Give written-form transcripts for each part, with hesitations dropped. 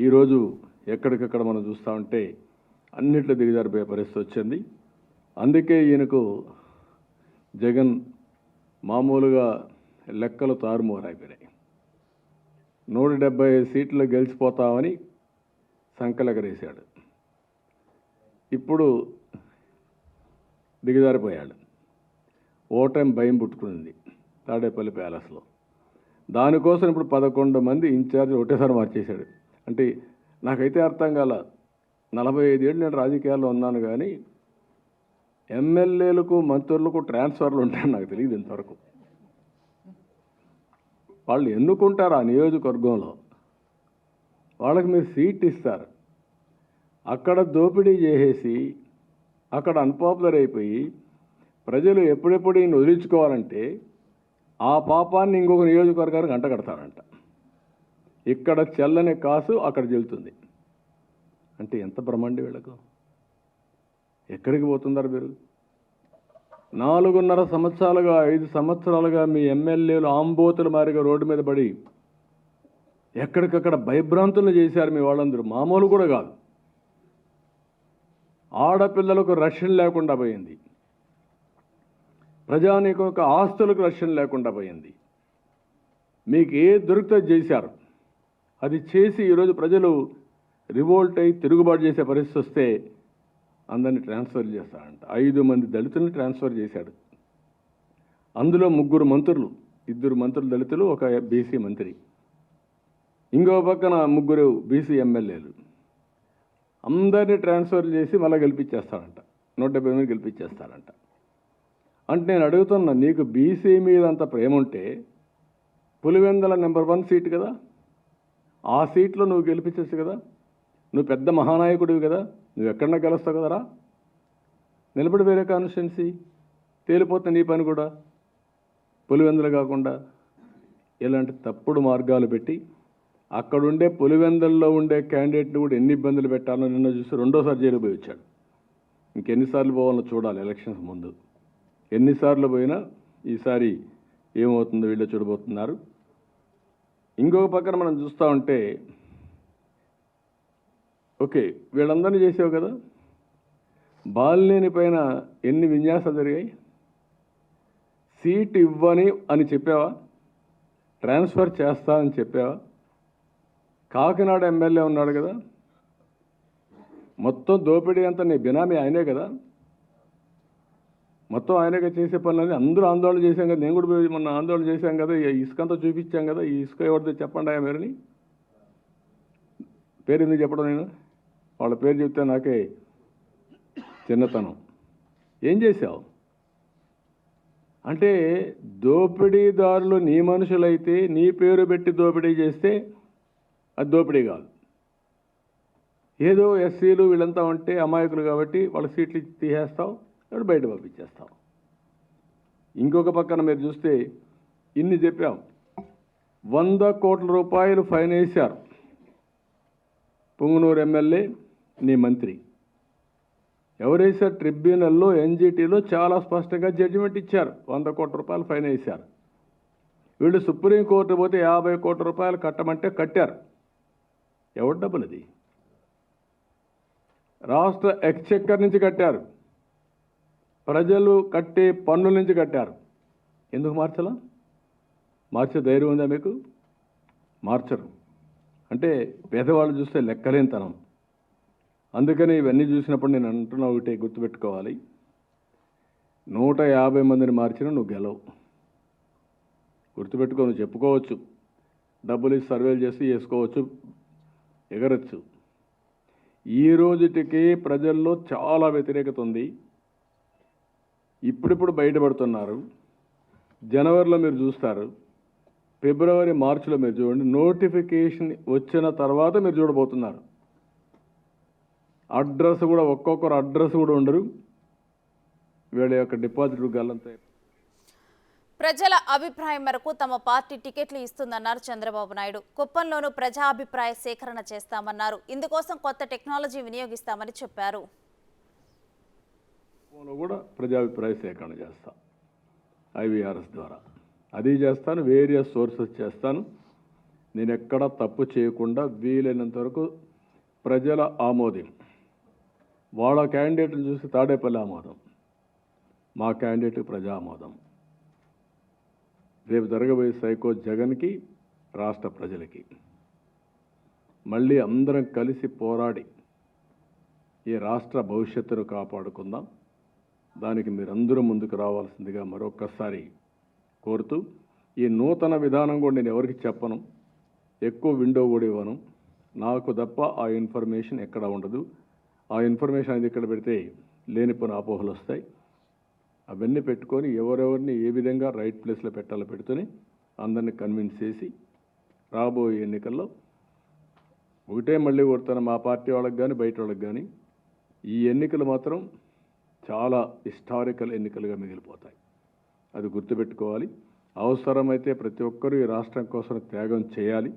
ఈరోజు ఎక్కడికక్కడ మనం చూస్తూ ఉంటే అన్నిట్లో దిగజారిపోయే పరిస్థితి వచ్చింది. అందుకే ఈయనకు జగన్ మామూలుగా లెక్కలు తారుమారైపోయినాయి. 175 సీట్లు గెలిచిపోతామని సంకలెగరేశాడు. ఇప్పుడు దిగజారిపోయాడు. ఓటమి భయం పుట్టుకుంది తాడేపల్లి ప్యాలెస్లో. దానికోసం ఇప్పుడు 11 మంది ఇన్ఛార్జ్ ఒకటేసారి మార్చేశాడు. అంటే నాకైతే అర్థం కాల. 45 ఏళ్ళు నేను రాజకీయాల్లో ఉన్నాను, కానీ ఎమ్మెల్యేలకు మంత్రులకు ట్రాన్స్ఫర్లు ఉంటాయని నాకు తెలియదు ఇంతవరకు. వాళ్ళు ఎన్నుకుంటారు ఆ నియోజకవర్గంలో, వాళ్ళకి మీరు సీట్ ఇస్తారు, అక్కడ దోపిడీ చేసేసి అక్కడ అన్పాపులర్ అయిపోయి ప్రజలు ఎప్పుడెప్పుడు ఈయన వదిలించుకోవాలంటే ఆ పాపాన్ని ఇంకొక నియోజకవర్గానికి అంటగడతాడంట. ఇక్కడ చెల్లని కాసు అక్కడ చెల్లుతుంది. అంటే ఎంత బ్రహ్మాండి వీళ్ళకు. ఎక్కడికి పోతున్నారు మీరు? 4.5 సంవత్సరాలుగా 5 సంవత్సరాలుగా మీ ఎమ్మెల్యేలు ఆంబోతుల మారిగా రోడ్డు మీద పడి ఎక్కడికక్కడ భయభ్రాంతులు చేశారు మీ వాళ్ళందరూ. మామూలు కూడా కాదు. ఆడపిల్లలకు రక్షణ లేకుండా పోయింది, ప్రజానీకం యొక్క ఆస్తులకు రక్షణ లేకుండా పోయింది. మీకు ఏ దొరికితే చేశారు. అది చేసి ఈరోజు ప్రజలు రివోల్ట్ అయి తిరుగుబాటు చేసే పరిస్థితి వస్తే అందరినీ ట్రాన్స్ఫర్ చేస్తాడంట. 5 మంది దళితుల్ని ట్రాన్స్ఫర్ చేశాడు. అందులో 3 మంత్రులు, 2 మంత్రులు దళితులు, ఒక బీసీ మంత్రి, ఇంకో పక్కన 3 బీసీ ఎమ్మెల్యేలు. అందరినీ ట్రాన్స్ఫర్ చేసి మళ్ళీ గెలిపించేస్తాడంట. 170 మంది గెలిపించేస్తాడంట. అంటే నేను అడుగుతున్నా, నీకు బీసీ మీద అంత ప్రేమ ఉంటే పులివెందుల నెంబర్ 1 సీట్ కదా, ఆ సీట్లో నువ్వు గెలిపించచ్చు కదా. నువ్వు పెద్ద మహానాయకుడివి కదా, నువ్వు ఎక్కడన్నా గెలుస్తావు కదరా. నిలబడి వేరే కాన్స్టిట్యున్సీ తేలిపోతే నీ పని కూడా. పులివెందులు కాకుండా ఇలాంటి తప్పుడు మార్గాలు పెట్టి అక్కడుండే పులివెందుల్లో ఉండే క్యాండిడేట్ని కూడా ఎన్ని ఇబ్బందులు పెట్టాలో నిన్న చూసి 2వ సారి జైలు పోయి వచ్చాడు. ఇంకెన్నిసార్లు పోవాలో చూడాలి. ఎలక్షన్స్ ముందు ఎన్నిసార్లు పోయినా ఈసారి ఏమవుతుందో వీళ్ళు చూడబోతున్నారు. ఇంకొక పక్కన మనం చూస్తూ ఉంటే, ఓకే వీళ్ళందరినీ చేసావు కదా, బాలినేని పైన ఎన్ని విన్యాసాలు జరిగాయి. సీట్ ఇవ్వని అని చెప్పావా? ట్రాన్స్ఫర్ చేస్తా అని చెప్పావా? కాకినాడ ఎమ్మెల్యే ఉన్నాడు కదా, మొత్తం దోపిడీ అంతా నీ బినామీ ఆయనే కదా, మొత్తం ఆయనగా చేసే పనులని అందరూ ఆందోళన చేశాం కదా. నేను కూడా పోయి మొన్న ఆందోళన చేశాం కదా, ఇసుకంతా చూపించాం కదా. ఈ ఇసుక ఎవరిదో చెప్పండి ఆ మీరని. పేరు ఎందుకు చెప్పడం, నేను వాళ్ళ పేరు చెప్తే నాకే చిన్నతనం. ఏం చేశావు అంటే, దోపిడీదారులు నీ మనుషులైతే నీ పేరు పెట్టి దోపిడీ చేస్తే అది దోపిడీ కాదు. ఏదో ఎస్సీలు వీళ్ళంతా ఉంటే అమాయకులు కాబట్టి వాళ్ళ సీట్లు తీసేస్తావు, ఇప్పుడు బయట పంపించేస్తావు. ఇంకొక పక్కన మీరు చూస్తే ఇన్ని చెప్పాం. 100 కోట్ల రూపాయలు ఫైన్ వేశారు పుంగనూరు ఎమ్మెల్యే, నీ మంత్రి. ఎవరేసారు? ట్రిబ్యునల్లో ఎన్జిటీలో చాలా స్పష్టంగా జడ్జిమెంట్ ఇచ్చారు. 100 కోట్ల రూపాయలు ఫైన్ వేశారు. వీళ్ళు సుప్రీంకోర్టు పోతే 50 కోట్ల రూపాయలు కట్టమంటే కట్టారు. ఎవరి డబ్బులు అది? రాష్ట్ర ఎక్స్చెక్కర్ నుంచి కట్టారు, ప్రజలు కట్టే పన్నుల నుంచి కట్టారు. ఎందుకు మార్చలా? మార్చే ధైర్యం ఉందా మీకు? మార్చరు. అంటే పేదవాళ్ళు చూస్తే లెక్కలేనితనం. అందుకని ఇవన్నీ చూసినప్పుడు నేను అంటున్నా ఒకటే గుర్తుపెట్టుకోవాలి, 150 మందిని మార్చినా నువ్వు గెలవు. గుర్తుపెట్టుకో. నువ్వు చెప్పుకోవచ్చు, డబ్బులు ఇచ్చి సర్వేలు చేసి వేసుకోవచ్చు, ఎగరచ్చు. ఈ రోజుటికి ప్రజల్లో చాలా వ్యతిరేకత ఉంది. ఇప్పుడిప్పుడు బయటపడుతున్నారు. జనవరిలో మీరు చూస్తారు, ఫిబ్రవరి మార్చిలో మీరు చూడండి. నోటిఫికేషన్ వచ్చిన తర్వాత మీరు చూడబోతున్నారు. అడ్రస్ కూడా, ఒక్కొక్కరు అడ్రస్ కూడా ఉండరు. వీళ్ళ యొక్క డిపాజిట్ గల్లంతా. ప్రజల అభిప్రాయం మేరకు తమ పార్టీ టికెట్లు ఇస్తుందన్నారు చంద్రబాబు నాయుడు. కుప్పంలోనూ ప్రజాభిప్రాయ సేకరణ చేస్తామన్నారు. ఇందుకోసం కొత్త టెక్నాలజీ వినియోగిస్తామని చెప్పారు. కూడా ప్రజాభిప్రాయ సేకరణ చేస్తా IVRS ద్వారా. అది చేస్తాను, వేరియస్ సోర్సెస్ చేస్తాను. నేను ఎక్కడా తప్పు చేయకుండా వీలైనంత వరకు ప్రజల ఆమోదం, వాళ్ళ క్యాండిడేట్ని చూసి తాడేపల్లి ఆమోదం, మా క్యాండిడేట్ ప్రజా ఆమోదం. రేపు జరగబోయే సైకో జగన్కి, రాష్ట్ర ప్రజలకి మళ్ళీ అందరం కలిసి పోరాడి ఈ రాష్ట్ర భవిష్యత్తును కాపాడుకుందాం. దానికి మీరందరూ ముందుకు రావాల్సిందిగా మరొక్కసారి కోరుతూ, ఈ నూతన విధానం కూడా నేను ఎవరికి చెప్పను, ఎక్కువ విండో కూడా ఇవ్వను. నాకు తప్ప ఆ ఇన్ఫర్మేషన్ ఎక్కడ ఉండదు. ఆ ఇన్ఫర్మేషన్ అనేది ఇక్కడ పెడితే లేనిపోయిన అపోహలు వస్తాయి. అవన్నీ పెట్టుకొని ఎవరెవరిని ఏ విధంగా రైట్ ప్లేస్లో పెట్టాలో పెడుతూనే అందరినీ కన్విన్స్ చేసి రాబోయే ఎన్నికల్లో ఒకటే మళ్ళీ కొడుతున్న మా పార్టీ వాళ్ళకి కానీ బయట వాళ్ళకి కానీ ఈ ఎన్నికలు మాత్రం చాలా హిస్టారికల్ ఎన్నికలుగా మిగిలిపోతాయి. అది గుర్తుపెట్టుకోవాలి. అవసరమైతే ప్రతి ఒక్కరూ ఈ రాష్ట్రం కోసం త్యాగం చేయాలి.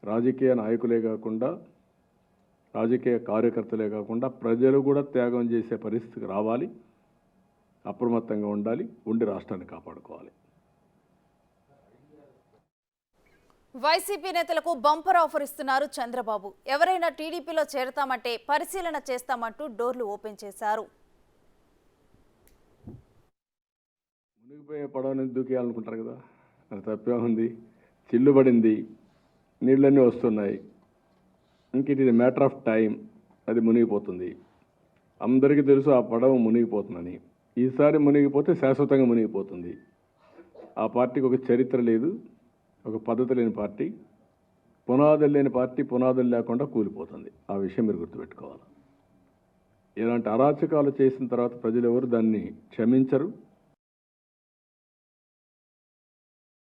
రాజకీయ నాయకులే కాకుండా, రాజకీయ కార్యకర్తలే కాకుండా ప్రజలు కూడా త్యాగం చేసే పరిస్థితికి రావాలి. అప్రమత్తంగా ఉండాలి, ఉండి రాష్ట్రాన్ని కాపాడుకోవాలి. వైసీపీ నేతలకు బంపర్ ఆఫర్ ఇస్తున్నారు చంద్రబాబు. ఎవరైనా టీడీపీలో చేరతామంటే పరిశీలన చేస్తామంటూ డోర్లు ఓపెన్ చేశారు. మునిగిపోయే పడవని దూకేయాలనుకుంటారు కదా, అది తప్పే ఉంది. చిల్లుబడింది, నీళ్ళన్నీ వస్తున్నాయి. ఇంక it is matter of time, అది మునిగిపోతుంది. అందరికీ తెలుసు ఆ పడవ మునిగిపోతుందని. ఈసారి మునిగిపోతే శాశ్వతంగా మునిగిపోతుంది. ఆ పార్టీకి ఒక చరిత్ర లేదు, ఒక పద్ధతి లేని పార్టీ, పునాదులు లేని పార్టీ, పునాదులు లేకుండా కూలిపోతుంది. ఆ విషయం మీరు గుర్తుపెట్టుకోవాలి. ఇలాంటి అరాచకాలు చేసిన తర్వాత ప్రజలు ఎవరు దాన్ని క్షమించరు.